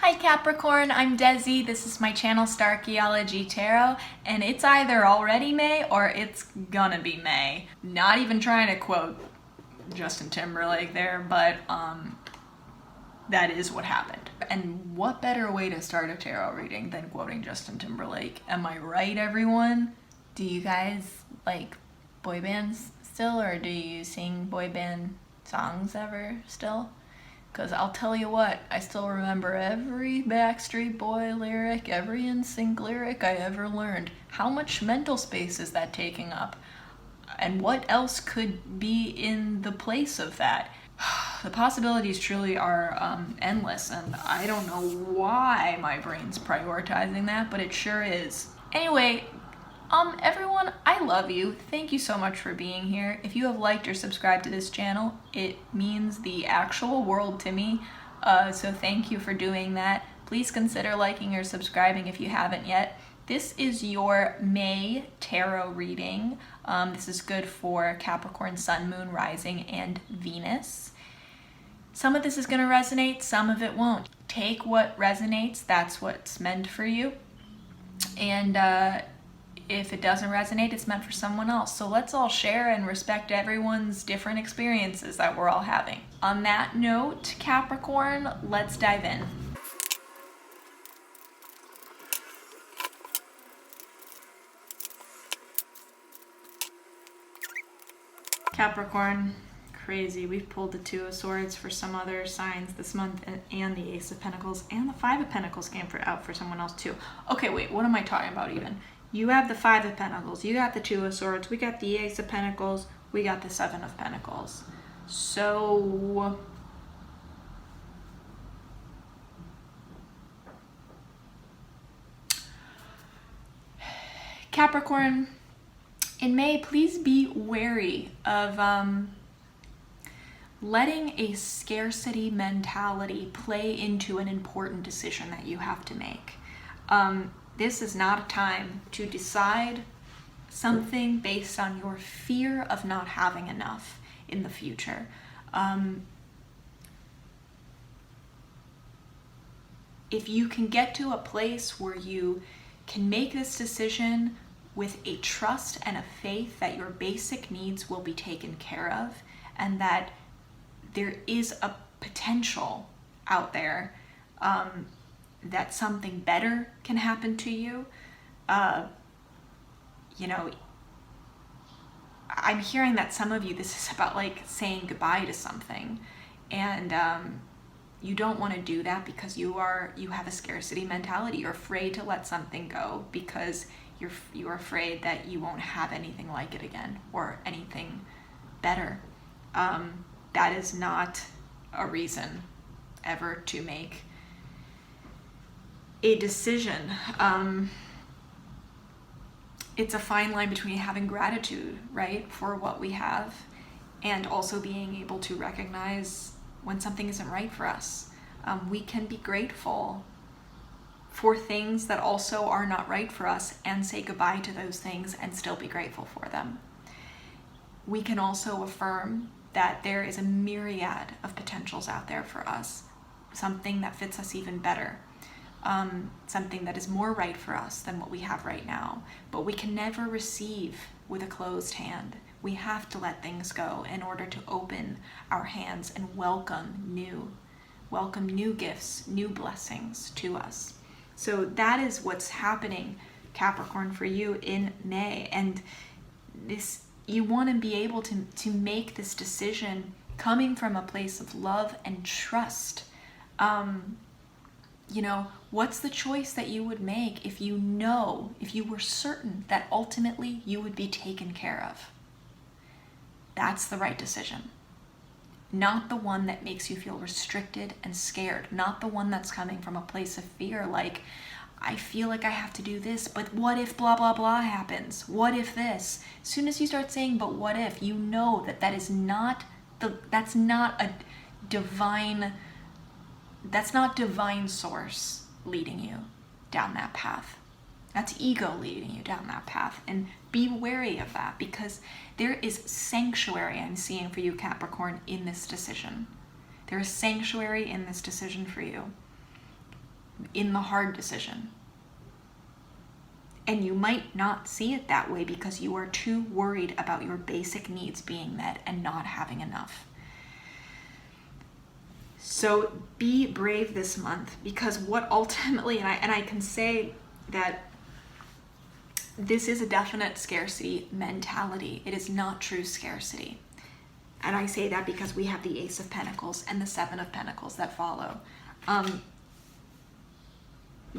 Hi Capricorn, I'm Desi. This is my channel Starchaeology Tarot, and it's either already May or it's gonna be May. Not even trying to quote Justin Timberlake there, but that is what happened. And what better way to start a tarot reading than quoting Justin Timberlake? Am I right, everyone? Do you guys like boy bands still, or do you sing boy band songs ever still? Because I'll tell you what, I still remember every Backstreet Boy lyric, every NSYNC lyric I ever learned. How much mental space is that taking up? And what else could be in the place of that? The possibilities truly are endless, and I don't know why my brain's prioritizing that, but it sure is. Anyway, everyone, I love you. Thank you so much for being here. If you have liked or subscribed to this channel, it means the actual world to me. So thank you for doing that. Please consider liking or subscribing if you haven't yet. This is your May tarot reading. This is good for Capricorn, Sun, Moon, Rising, and Venus. Some of this is going to resonate, some of it won't. Take what resonates, that's what's meant for you. And if it doesn't resonate, it's meant for someone else. So let's all share and respect everyone's different experiences that we're all having. On that note, Capricorn, let's dive in. Capricorn, crazy. We've pulled the Two of Swords for some other signs this month, and the Ace of Pentacles, and the Five of Pentacles came out for someone else too. Okay, wait, what am I talking about even? You have the Five of Pentacles, you got the Two of Swords, we got the Ace of Pentacles, we got the Seven of Pentacles. So Capricorn, in May, please be wary of letting a scarcity mentality play into an important decision that you have to make. This is not a time to decide something based on your fear of not having enough in the future. If you can get to a place where you can make this decision with a trust and a faith that your basic needs will be taken care of, and that there is a potential out there that something better can happen to you. You know, I'm hearing that some of you, this is about like saying goodbye to something, and you don't want to do that because you have a scarcity mentality. You're afraid to let something go because you're afraid that you won't have anything like it again or anything better. That is not a reason ever to make a decision. It's a fine line between having gratitude, right, for what we have, and also being able to recognize when something isn't right for us. We can be grateful for things that also are not right for us and say goodbye to those things and still be grateful for them. We can also affirm that there is a myriad of potentials out there for us, something that fits us even better, something that is more right for us than what we have right now. But we can never receive with a closed hand. We have to let things go in order to open our hands and welcome new gifts, new blessings to us. So that is what's happening, Capricorn, for you in May. And this, you want to be able to make this decision coming from a place of love and trust. You know, what's the choice that you would make if you were certain that ultimately you would be taken care of? That's the right decision. Not the one that makes you feel restricted and scared. Not the one that's coming from a place of fear, like, I feel like I have to do this, but what if blah, blah, blah happens? What if this? As soon as you start saying, but what if, you know that's not divine source leading you down that path. That's ego leading you down that path. And be wary of that, because there is sanctuary I'm seeing for you, Capricorn, in this decision. There is sanctuary in this decision for you. in the hard decision. And you might not see it that way because you are too worried about your basic needs being met and not having enough. So be brave this month, because what ultimately, and I can say that this is a definite scarcity mentality. It is not true scarcity. And I say that because we have the Ace of Pentacles and the Seven of Pentacles that follow.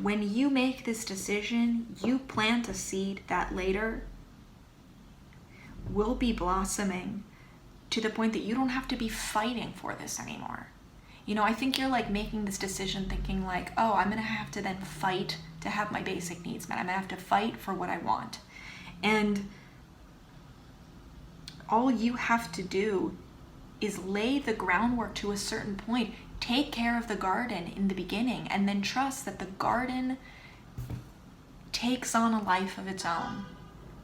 When you make this decision, you plant a seed that later will be blossoming to the point that you don't have to be fighting for this anymore. You know, I think you're like making this decision thinking like, oh, I'm gonna have to then fight to have my basic needs met. I'm gonna have to fight for what I want. And all you have to do is lay the groundwork to a certain point. Take care of the garden in the beginning, and then trust that the garden takes on a life of its own,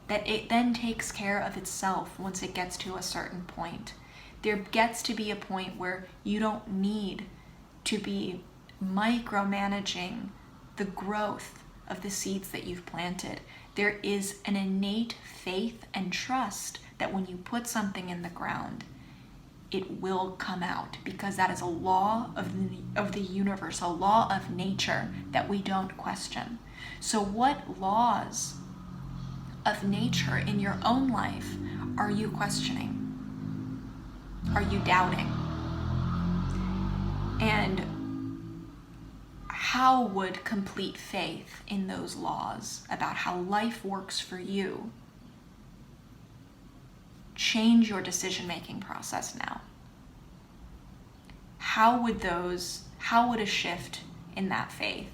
that it then takes care of itself once it gets to a certain point. There gets to be a point where you don't need to be micromanaging the growth of the seeds that you've planted. There is an innate faith and trust that when you put something in the ground, it will come out, because that is a law of the universe, a law of nature that we don't question. So what laws of nature in your own life are you questioning? Are you doubting? And how would complete faith in those laws about how life works for you change your decision-making process now? How would a shift in that faith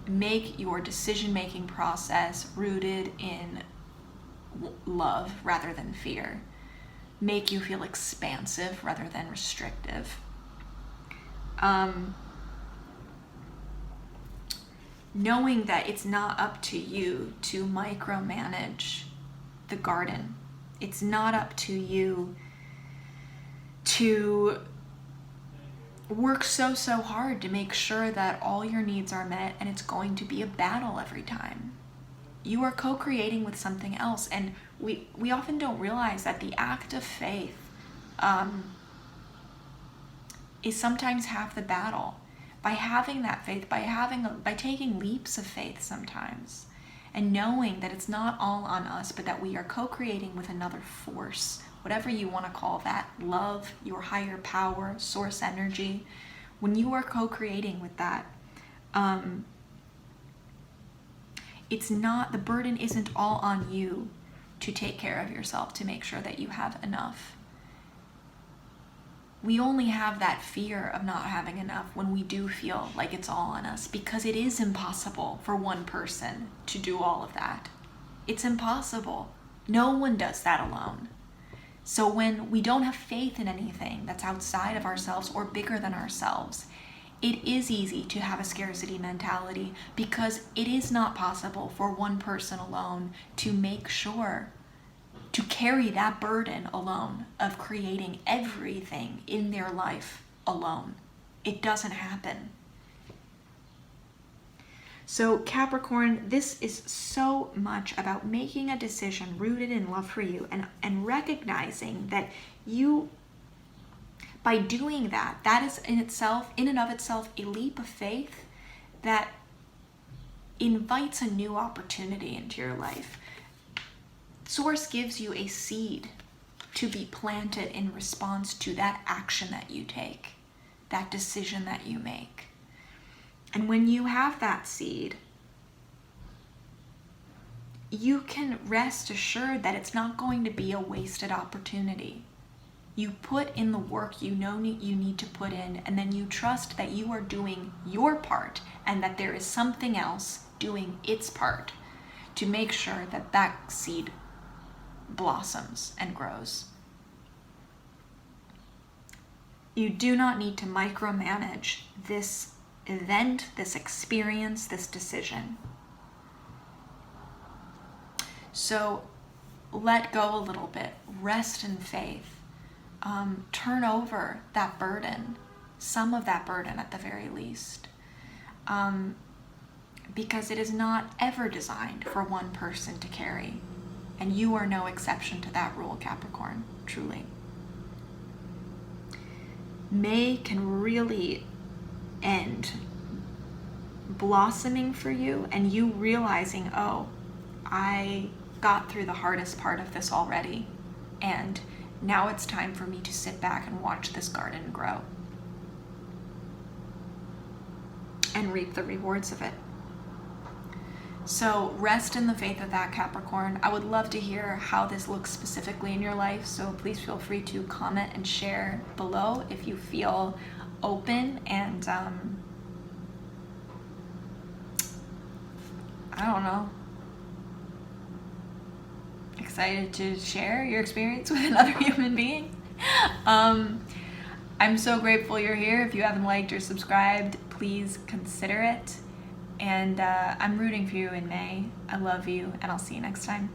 make your decision-making process rooted in love rather than fear? Make you feel expansive rather than restrictive? Knowing that it's not up to you to micromanage the garden. It's not up to you to work so hard to make sure that all your needs are met, and it's going to be a battle every time. You are co-creating with something else, and we often don't realize that the act of faith is sometimes half the battle. By having that faith, by taking leaps of faith sometimes, and knowing that it's not all on us, but that we are co-creating with another force, whatever you want to call that, love, your higher power, source energy. When you are co-creating with that, it's not, the burden isn't all on you to take care of yourself, to make sure that you have enough. We only have that fear of not having enough when we do feel like it's all on us, because it is impossible for one person to do all of that. It's impossible. No one does that alone. So when we don't have faith in anything that's outside of ourselves or bigger than ourselves, it is easy to have a scarcity mentality, because it is not possible for one person alone to make sure to carry that burden alone of creating everything in their life alone. It doesn't happen. So Capricorn, this is so much about making a decision rooted in love for you, and recognizing that you, by doing that, that is in and of itself a leap of faith that invites a new opportunity into your life. Source gives you a seed to be planted in response to that action that you take, that decision that you make. And when you have that seed, you can rest assured that it's not going to be a wasted opportunity. You put in the work you know you need to put in, and then you trust that you are doing your part, and that there is something else doing its part to make sure that that seed blossoms and grows. You do not need to micromanage this event, this experience, this decision. So let go a little bit, rest in faith, turn over that burden, some of that burden at the very least. Because it is not ever designed for one person to carry. And you are no exception to that rule, Capricorn, truly. May can really end blossoming for you and you realizing, oh, I got through the hardest part of this already, and now it's time for me to sit back and watch this garden grow and reap the rewards of it. So rest in the faith of that, Capricorn. I would love to hear how this looks specifically in your life, so please feel free to comment and share below if you feel open and I don't know, excited to share your experience with another human being. I'm so grateful you're here. If you haven't liked or subscribed, please consider it. And I'm rooting for you in May. I love you, and I'll see you next time.